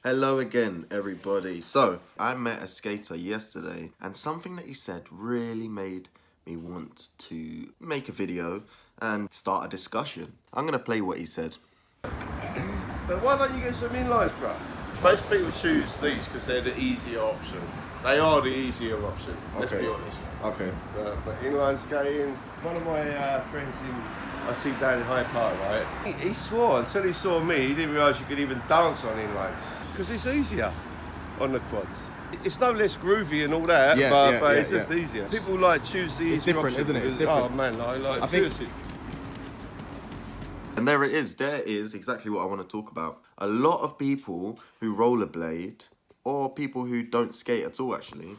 Hello again, everybody. So, I met a skater yesterday, and something that he said really made me want to make a video and start a discussion. I'm gonna play what he said. But why don't you get some inlines, bro? Most people choose these because they're the easier option. They are the easier option, let's be honest. Okay. But inline skating, one of my friends I see down in Hyde Park, right? He swore until he saw me, he didn't realise you could even dance on inlines. Because it's easier on the quads. It's no less groovy and all that, but it's just easier. People choose the easier different, option. isn't it? It's Oh different. man, I think- seriously. And there it is. There is exactly what I want to talk about. A lot of people who rollerblade, or people who don't skate at all actually,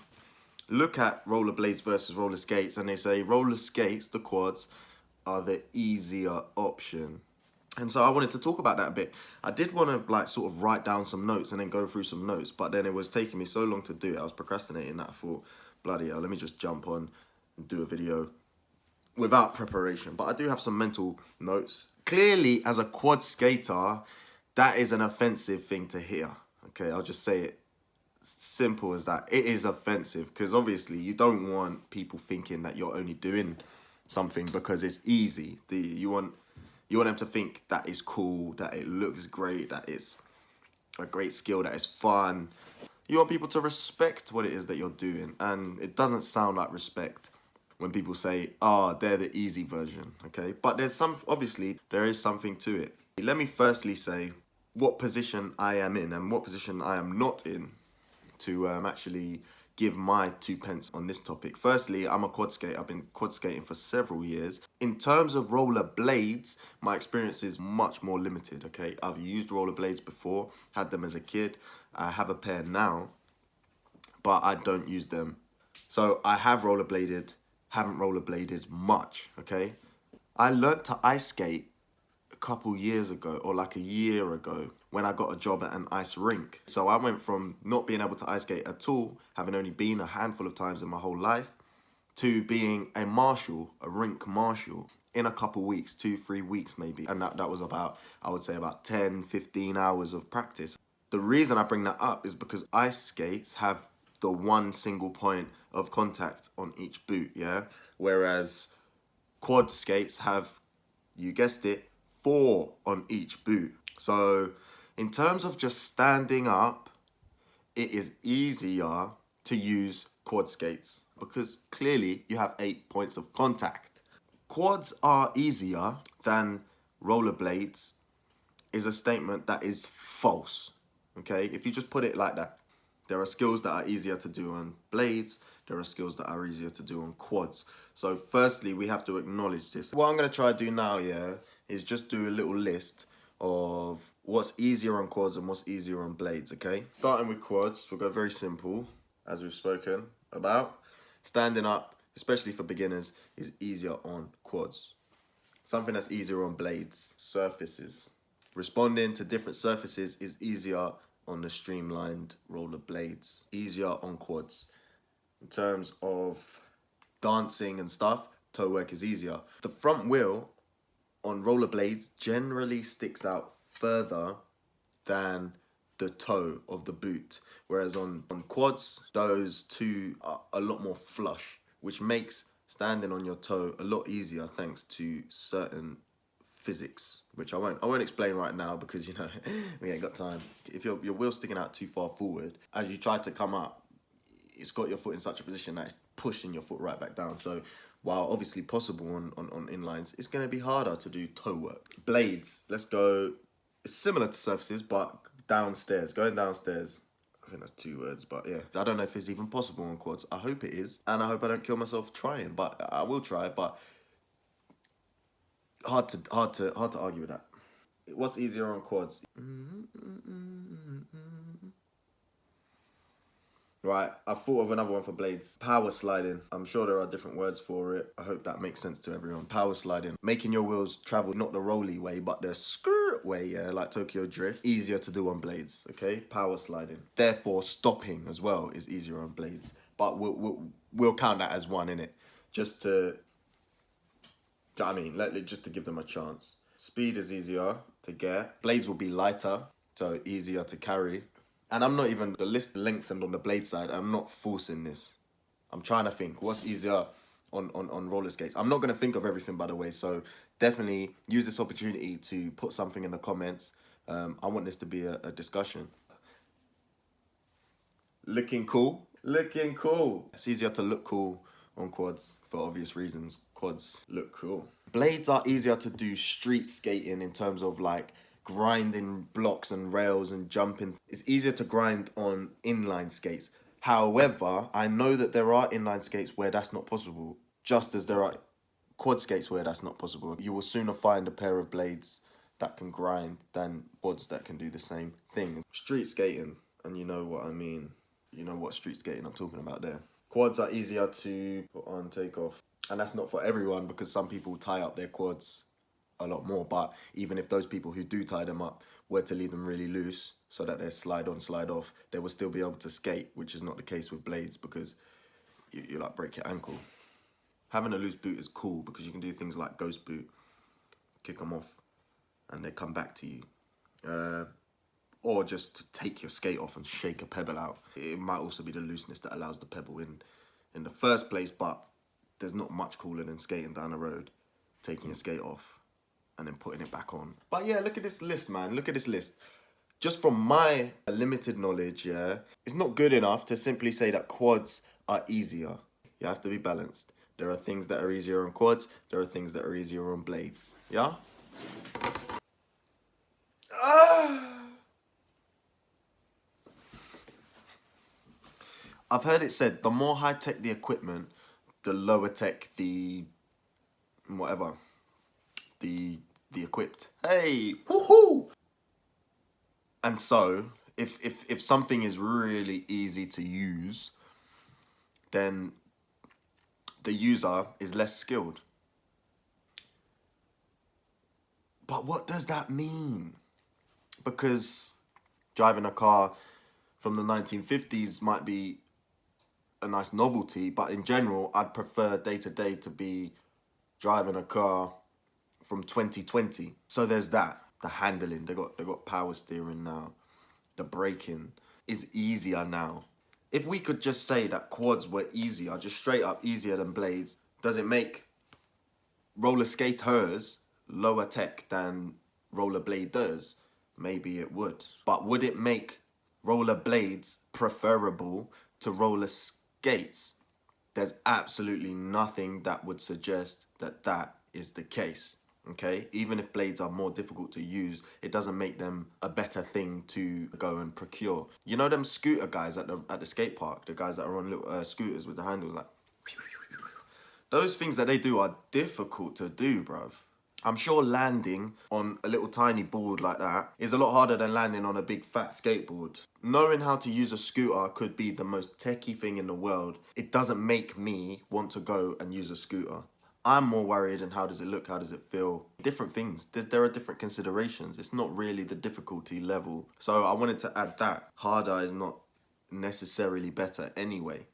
look at rollerblades versus roller skates and they say roller skates, the quads, are the easier option. And so I wanted to talk about that a bit. I did want to sort of write down some notes and then go through some notes, but then it was taking me so long to do it. I was procrastinating that I thought, bloody hell, let me just jump on and do a video without preparation. But I do have some mental notes. Clearly, as a quad skater, that is an offensive thing to hear. Okay, I'll just say it. Simple as that. It is offensive because obviously you don't want people thinking that you're only doing something because it's easy. You want them to think that it's cool, that it looks great, that it's a great skill, that it's fun. You want people to respect what it is that you're doing, and it doesn't sound like respect when people say, they're the easy version, okay? But obviously, there is something to it. Let me firstly say what position I am in and what position I am not in to actually give my 2 pence on this topic. Firstly, I'm a quad skater. I've been quad skating for several years. In terms of roller blades, my experience is much more limited, okay? I've used roller blades before, had them as a kid. I have a pair now, but I don't use them. So I have rollerbladed, haven't rollerbladed much, okay? I learnt to ice skate a couple years ago, or like a year ago, when I got a job at an ice rink. So I went from not being able to ice skate at all, having only been a handful of times in my whole life, to being a marshal, a rink marshal, in a couple weeks, 2-3 weeks maybe. And that was about, I would say about 10, 15 hours of practice. The reason I bring that up is because ice skates have the one single point of contact on each boot, yeah? Whereas quad skates have, you guessed it, 4 on each boot. So in terms of just standing up, it is easier to use quad skates because clearly you have 8 points of contact. Quads are easier than rollerblades is a statement that is false, okay? If you just put it like that. There are skills that are easier to do on blades. There are skills that are easier to do on quads. So firstly, we have to acknowledge this. What I'm going to try to do now, is just do a little list of what's easier on quads and what's easier on blades, okay? Starting with quads, we'll go very simple, as we've spoken about. Standing up, especially for beginners, is easier on quads. Something that's easier on blades, surfaces. Responding to different surfaces is easier on the streamlined roller blades, easier on quads. In terms of dancing and stuff, toe work is easier. The front wheel on roller blades generally sticks out further than the toe of the boot, whereas on quads, those two are a lot more flush, which makes standing on your toe a lot easier thanks to certain physics, which I won't explain right now because we ain't got time. If your wheel's sticking out too far forward, as you try to come up, it's got your foot in such a position that it's pushing your foot right back down. So while obviously possible on inlines, it's going to be harder to do toe work. Blades, let's go. It's similar to surfaces, but downstairs, going downstairs. I think that's 2 words, but yeah. I don't know if it's even possible on quads. I hope it is, and I hope I don't kill myself trying, but I will try, but hard to argue with that. What's easier on quads? Right, I thought of another one for blades. Power sliding. I'm sure there are different words for it. I hope that makes sense to everyone. Power sliding. Making your wheels travel not the rolly way, but the skirt way, yeah, like Tokyo Drift. Easier to do on blades, okay? Power sliding. Therefore, stopping as well is easier on blades. But we'll count that as one, innit? Just to, just to give them a chance. Speed is easier to get. Blades will be lighter, so easier to carry. And I'm not even, the list lengthened on the blade side. I'm not forcing this. I'm trying to think what's easier on roller skates. I'm not going to think of everything, by the way. So definitely use this opportunity to put something in the comments. I want this to be a discussion. Looking cool. Looking cool. It's easier to look cool on quads for obvious reasons. Quads look cool. Blades are easier to do street skating in terms of like grinding blocks and rails and jumping. It's easier to grind on inline skates. However, I know that there are inline skates where that's not possible, just as there are quad skates where that's not possible. You will sooner find a pair of blades that can grind than quads that can do the same thing. Street skating, and you know what I mean. You know what street skating I'm talking about there. Quads are easier to put on, take off. And that's not for everyone, because some people tie up their quads a lot more. But even if those people who do tie them up were to leave them really loose so that they slide on, slide off, they will still be able to skate, which is not the case with blades, because you like break your ankle. Having a loose boot is cool because you can do things like ghost boot, kick them off, and they come back to you. Or just take your skate off and shake a pebble out. It might also be the looseness that allows the pebble in the first place, but there's not much cooler than skating down the road, taking your skate off, and then putting it back on. But yeah, look at this list, man. Look at this list. Just from my limited knowledge, yeah, it's not good enough to simply say that quads are easier. You have to be balanced. There are things that are easier on quads. There are things that are easier on blades. Yeah? I've heard it said the more high-tech the equipment, the lower tech the whatever. The equipped. Hey, woohoo! And so, if something is really easy to use, then the user is less skilled. But what does that mean? Because driving a car from the 1950s might be a nice novelty, but in general, I'd prefer day to day to be driving a car from 2020. So there's that. The handling, they got power steering now. The braking is easier now. If we could just say that quads were easier, just straight up easier than blades, does it make roller skaters lower tech than rollerbladers? Maybe it would. But would it make rollerblades preferable to roller skates? There's absolutely nothing that would suggest that that is the case. Okay, even if blades are more difficult to use, it doesn't make them a better thing to go and procure. You know them scooter guys at the skate park, the guys that are on little scooters with the handles like, those things that they do are difficult to do, bruv. I'm sure landing on a little tiny board like that is a lot harder than landing on a big fat skateboard. Knowing how to use a scooter could be the most techie thing in the world. It doesn't make me want to go and use a scooter. I'm more worried in how does it look, how does it feel. Different things, there are different considerations. It's not really the difficulty level. So I wanted to add that. Harder is not necessarily better anyway.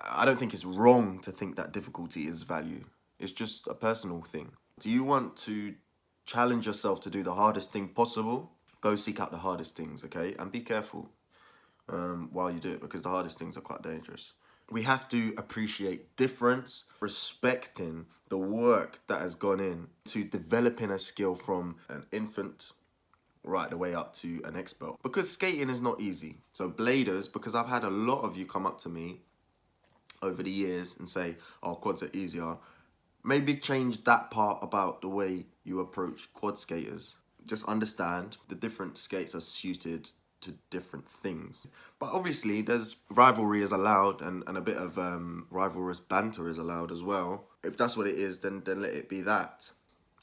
I don't think it's wrong to think that difficulty is value. It's just a personal thing. Do you want to challenge yourself to do the hardest thing possible? Go seek out the hardest things, okay? And be careful while you do it, because the hardest things are quite dangerous. We have to appreciate difference, respecting the work that has gone in to developing a skill from an infant right the way up to an expert. Because skating is not easy. So bladers, because I've had a lot of you come up to me over the years and say, oh, quads are easier. Maybe change that part about the way you approach quad skaters. Just understand the different skates are suited to different things. But obviously there's rivalry is allowed, and a bit of rivalrous banter is allowed as well. If that's what it is, then let it be that.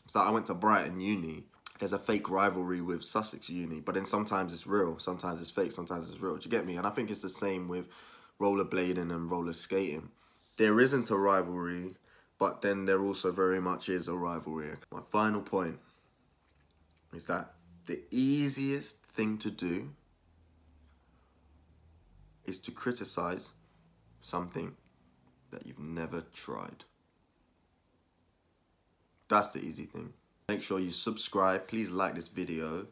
So I went to Brighton Uni. There's a fake rivalry with Sussex Uni, but then sometimes it's real, sometimes it's fake, sometimes it's real. Do you get me? And I think it's the same with rollerblading and roller skating. There isn't a rivalry, but then there also very much is a rivalry. My final point is that the easiest thing to do is to criticize something that you've never tried. That's the easy thing. Make sure you subscribe. Please like this video.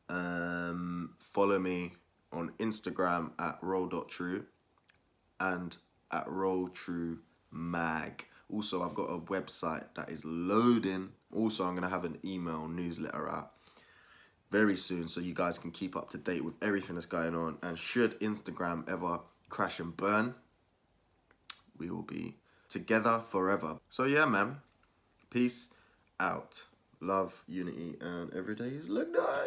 Follow me on Instagram at roll.true and at rolltruemag. Also, I've got a website that is loading. Also, I'm going to have an email newsletter out very soon so you guys can keep up to date with everything that's going on. And should Instagram ever crash and burn, we will be together forever. So yeah, man. Peace out. Love, unity, and every day is look nice.